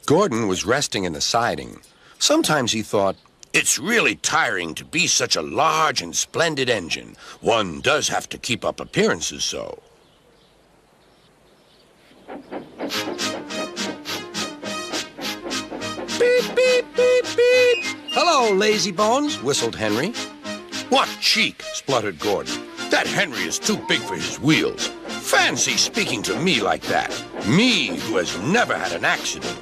Gordon was resting in the siding. Sometimes he thought, "It's really tiring to be such a large and splendid engine. One does have to keep up appearances so." Beep, beep, beep, beep. "Hello, lazy bones," whistled Henry. "What cheek," spluttered Gordon. "That Henry is too big for his wheels. Fancy speaking to me like that. Me, who has never had an accident."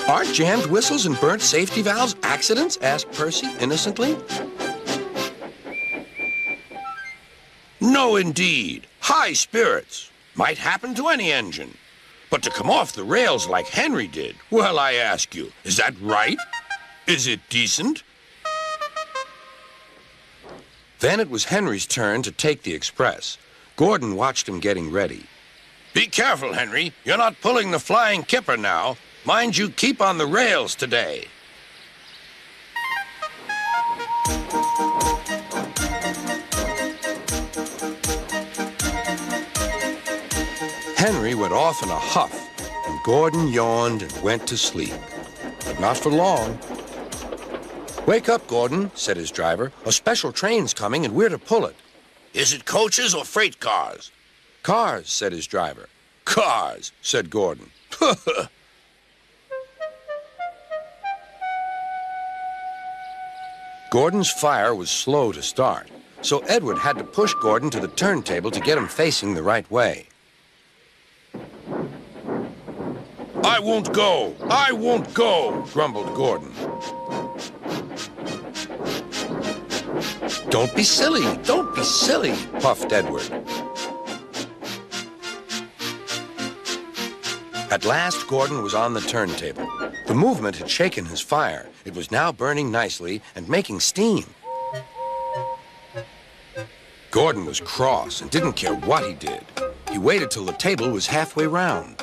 "Aren't jammed whistles and burnt safety valves accidents?" asked Percy innocently. "No, indeed. High spirits. Might happen to any engine. But to come off the rails like Henry did, well, I ask you, is that right? Is it decent?" Then it was Henry's turn to take the express. Gordon watched him getting ready. "Be careful, Henry. You're not pulling the flying kipper now. Mind you keep on the rails today." Henry went off in a huff, and Gordon yawned and went to sleep. But not for long. "Wake up, Gordon," said his driver. "A special train's coming, and we're to pull it." "Is it coaches or freight cars?" "Cars," said his driver. "Cars," said Gordon. Gordon's fire was slow to start, so Edward had to push Gordon to the turntable to get him facing the right way. "I won't go! I won't go!" grumbled Gordon. "Don't be silly! Don't be silly!" puffed Edward. At last, Gordon was on the turntable. The movement had shaken his fire. It was now burning nicely and making steam. Gordon was cross and didn't care what he did. He waited till the table was halfway round.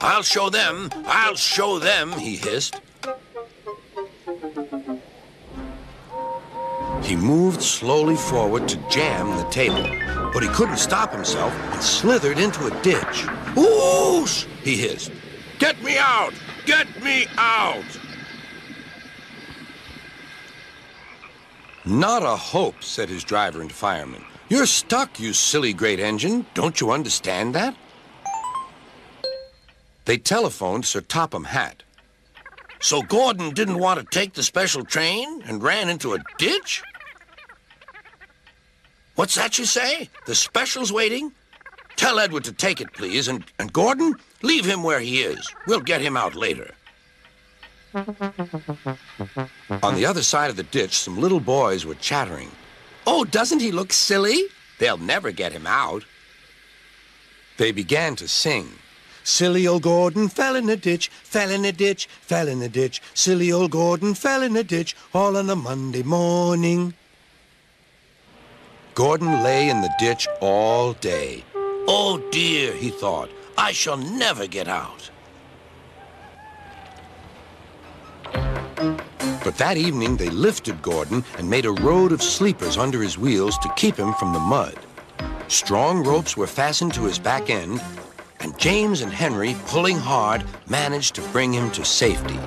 I'll show them, he hissed. He moved slowly forward to jam the table, but he couldn't stop himself and slithered into a ditch. "Whoosh!" he hissed. "Get me out! Get me out!" "Not a hope," said his driver and fireman. "You're stuck, you silly great engine. Don't you understand that?" They telephoned Sir Topham Hatt. "So Gordon didn't want to take the special train and ran into a ditch?" "What's that you say? The special's waiting? Tell Edward to take it, please, and Gordon, leave him where he is. We'll get him out later." On the other side of the ditch, some little boys were chattering. "Oh, doesn't he look silly? They'll never get him out." They began to sing. "Silly old Gordon fell in a ditch, fell in a ditch, fell in a ditch. Silly old Gordon fell in a ditch, all on a Monday morning." Gordon lay in the ditch all day. "Oh dear," he thought, "I shall never get out." But that evening they lifted Gordon and made a road of sleepers under his wheels to keep him from the mud. Strong ropes were fastened to his back end, and James and Henry, pulling hard, managed to bring him to safety.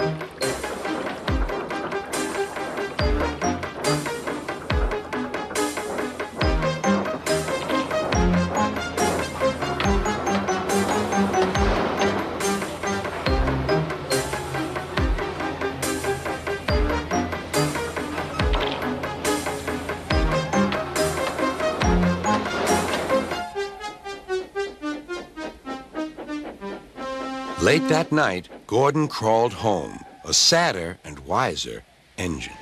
Late that night, Gordon crawled home, a sadder and wiser engine.